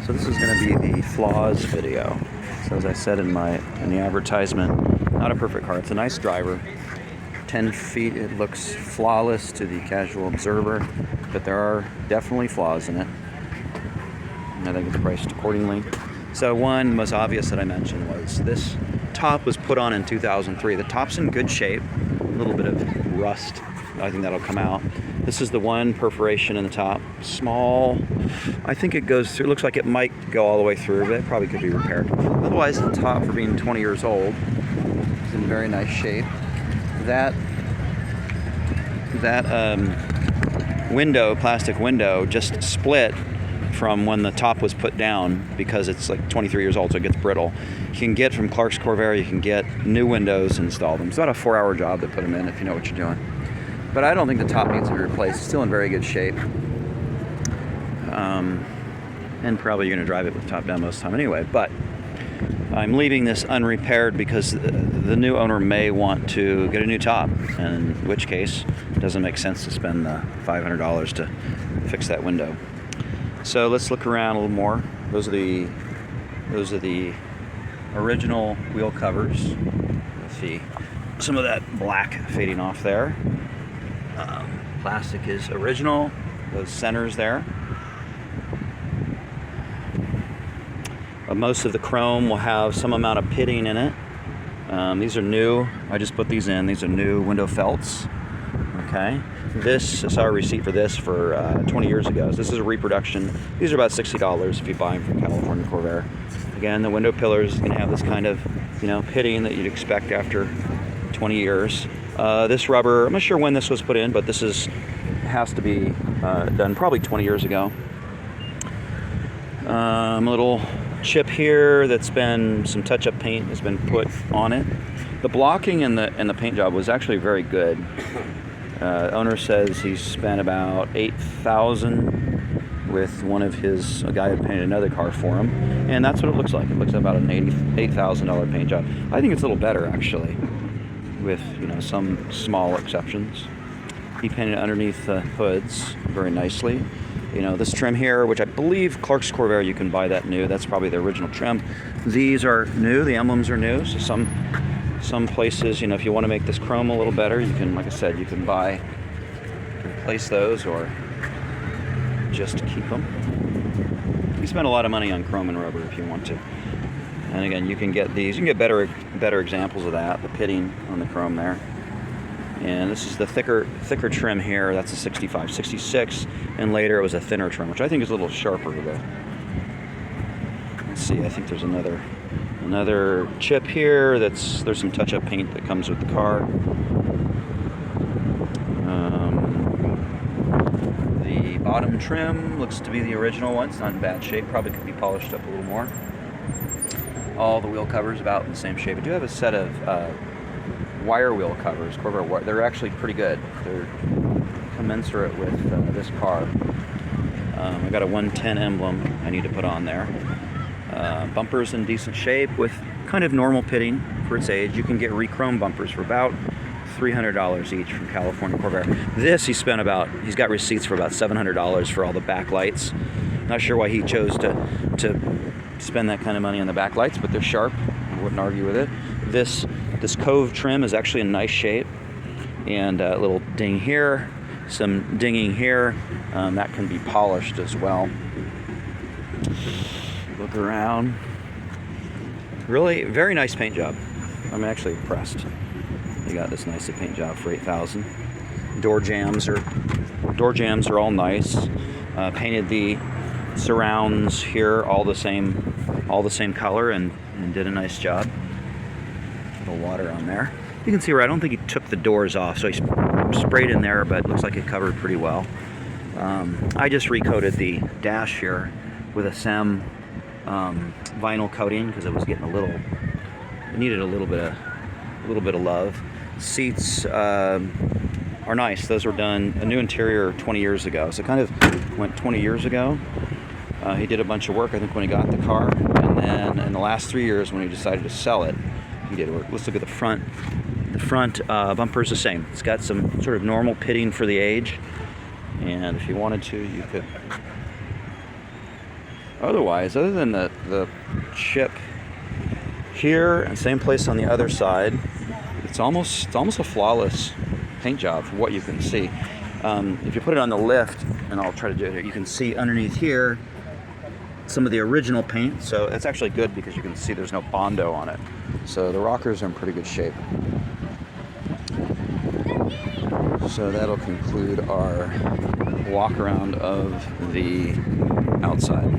So this is going to be the flaws video. So as I said in the advertisement, not a perfect car. It's a nice driver. 10 feet, it looks flawless to the casual observer, but there are definitely flaws in it. And I think it's priced accordingly. So one, the most obvious that I mentioned was this top was put on in 2003. The top's in good shape, a little bit of rust. I think that'll come out. This is the one perforation in the top, small. I think it goes through, it looks like it might go all the way through, but it probably could be repaired. Otherwise, the top, for being 20 years old, is in very nice shape. That window, plastic window, just split from when the top was put down because it's like 23 years old, so it gets brittle. You can get from Clark's Corvair, you can get new windows and install them. It's about a 4-hour job to put them in if you know what you're doing. But I don't think the top needs to be replaced. It's still in very good shape. And probably you're going to drive it with the top down most of the time anyway. But I'm leaving this unrepaired because the new owner may want to get a new top, and in which case it doesn't make sense to spend the $500 to fix that window. So let's look around a little more. Those are the original wheel covers. Let's see some of that black fading off there. Plastic is original. Those centers there. Most of the chrome will have some amount of pitting in it. These are new. I just put these in. These are new window felts. Okay. This, I saw a receipt for this for 20 years ago. This is a reproduction. These are about $60 if you buy them from California Corvair. Again, the window pillars are going to have this kind of, pitting that you'd expect after 20 years. This rubber, I'm not sure when this was put in, but this has to be done probably 20 years ago. A little chip here that's been, some touch-up paint has been put on it. The blocking in the paint job was actually very good. Owner says he spent about $8,000 with a guy who painted another car for him, and that's what it looks like. It looks like about an $8,000 paint job. I think it's a little better actually, with some small exceptions. He painted underneath the hoods very nicely. This trim here, which I believe Clark's Corvair, you can buy that new. That's probably the original trim. These are new. The emblems are new. So some places, if you want to make this chrome a little better, you can, like I said, you can replace those or just keep them. You spend a lot of money on chrome and rubber if you want to. And again, you can get these. You can get better examples of that. The pitting on the chrome there. And this is the thicker trim here. That's a 65, 66, and later it was a thinner trim, which I think is a little sharper. Let's see. I think there's another chip here. There's some touch-up paint that comes with the car. The bottom trim looks to be the original one. It's not in bad shape. Probably could be polished up a little more. All the wheel covers about in the same shape. I do have a set of wire wheel covers, Corvair wire. They're actually pretty good. They're commensurate with this car. I got a 110 emblem I need to put on there. Bumpers in decent shape with kind of normal pitting for its age. You can get re-chrome bumpers for about $300 each from California Corvair. This he's got receipts for about $700 for all the backlights. Not sure why he chose to spend that kind of money on the backlights, but they're sharp. I wouldn't argue with it. This cove trim is actually in nice shape, and a little ding here, some dinging here. That can be polished as well. Look around. Really very nice paint job. I'm actually impressed. They got this nice paint job for $8,000. Door jams are all nice. Painted the surrounds here all the same color and did a nice job. Little water on there. You can see where I don't think he took the doors off, so he sprayed in there, but it looks like it covered pretty well. I just recoated the dash here with a SEM vinyl coating because it was getting it needed a little bit of love. Seats are nice. Those were done, a new interior 20 years ago, so it kind of went 20 years ago. He did a bunch of work, I think, when he got the car, and then in the last 3 years when he decided to sell it, he did work. Let's look at the front. The front bumper is the same. It's got some sort of normal pitting for the age, and if you wanted to, you could otherwise, other than the chip here and same place on the other side, it's almost a flawless paint job for what you can see. If you put it on the lift, and I'll try to do it here, you can see underneath here some of the original paint. So it's actually good because you can see there's no Bondo on it. So the rockers are in pretty good shape. So that'll conclude our walk around of the outside.